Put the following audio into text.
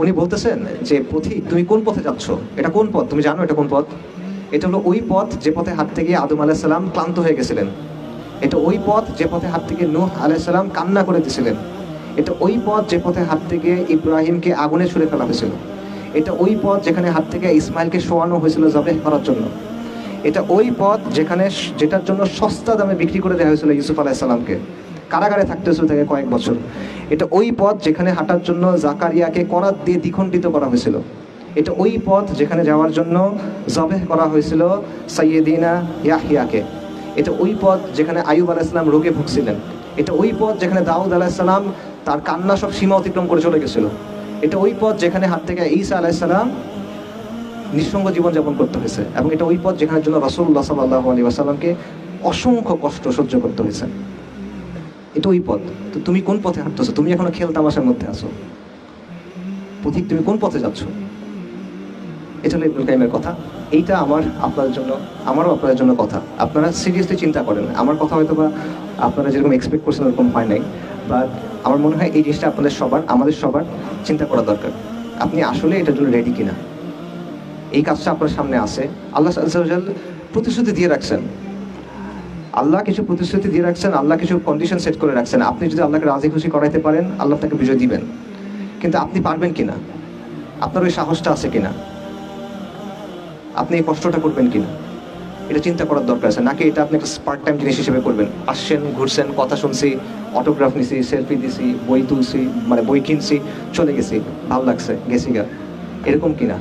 উনি বলতেছেন যে পথিক তুমি কোন পথে যাচ্ছ, এটা কোন পথ, তুমি জানো এটা কোন পথ? এটা হলো ওই পথ যে পথে হাঁটতে গিয়ে আদম আলাইহিস সালাম ক্লান্ত হয়ে গেছিলেন। এটা ওই পথ যে পথে হাঁটতে গিয়ে নূহ আলাইহিস সালাম কান্না করে দিয়েছিলেন। এটা ওই পথ যে পথে হাঁটতে গিয়ে ইব্রাহিমকে আগুনে ছুঁড়ে ফেলা হয়েছিল। এটা ওই পথ যেখানে হাত থেকে ইসমাইলকে শোয়ানো হয়েছিল জবেহ করার জন্য। এটা ওই পথ যেটার জন্য সস্তা দামে বিক্রি করে দেওয়া হয়েছিল ইউসুফ আলাইহিস সালামকে, কারাগারে থাকতে হয়েছিল থেকে কয়েক বছর। এটা ওই পথ যেখানে হাঁটার জন্য জাকারিয়াকে করাত দিয়ে দ্বিখণ্ডিত করা হয়েছিল। এটা ওই পথ যেখানে যাওয়ার জন্য জবেহ করা হয়েছিল সাইয়্যিদিনা ইয়াহইয়াকে। এটা ওই পথ যেখানে আইয়ুব আলাইহিস সালাম রোগে ভুগছিলেন। এটা ওই পথ যেখানে দাউদ আলাইহিস সালাম তার কান্না সব সীমা অতিক্রম করে চলে গেছিল। এটা ওই পথ যেখানে হাত থেকে ঈসা আলাইহিস সালাম নিঃসঙ্গ জীবনযাপন করতে হয়েছে। এবং এটা ওই পথ যেখানের জন্য রাসূলুল্লাহ সাল্লাল্লাহু আলাইহি ওয়াসাল্লামকে অসংখ্য কষ্ট সহ্য করতে হয়েছে। এটা ওই পথ। তো তুমি কোন পথে হাঁটতেছো? তুমি এখনো খেল তামাশার মধ্যে আছো। পথিক তুমি কোন পথে যাচ্ছ? এটা হলো ইবনুল কাইয়িমের কথা। এইটা আপনাদের জন্য, আমারও আপনাদের জন্য কথা। আপনারা সিরিয়াসলি চিন্তা করেন। আমার কথা হয়তো বা আপনারা যেরকম এক্সপেক্ট করছেন ওরকম হয় নাই, বাট আমার মনে হয় এই জিনিসটা আপনাদের সবার, আমাদের সবার চিন্তা করা দরকার। আপনি আসলে এটার জন্য রেডি কিনা? এই কাজটা আপনার সামনে আছে। আল্লাহ আযজা ওয়া জাল্লা প্রতিশ্রুতি দিয়ে রাখছেন। আল্লাহ কিছু প্রতিশ্রুতি দিয়ে রাখছেন, আল্লাহ কিছু কন্ডিশন সেট করে রাখছেন। আপনি যদি আল্লাহকে রাজি খুশি করাইতে পারেন, আল্লাহ তাকে বিজয় দিবেন। কিন্তু আপনি পারবেন কিনা? আপনার ওই সাহসটা আছে কিনা? আপনি এই কষ্টটা করবেন কিনা? এটা চিন্তা করার দরকার আছে। নাকি এটা আপনি একটা পার্ট টাইম জিনিস হিসেবে করবেন? আসছেন, ঘুরছেন, কথা শুনছি, অটোগ্রাফ নিছি, সেলফি দিছি, বই তুলছি, মানে বই কিনছি, চলে গেছি, ভালো লাগছে, গেছি গা, এরকম কিনা?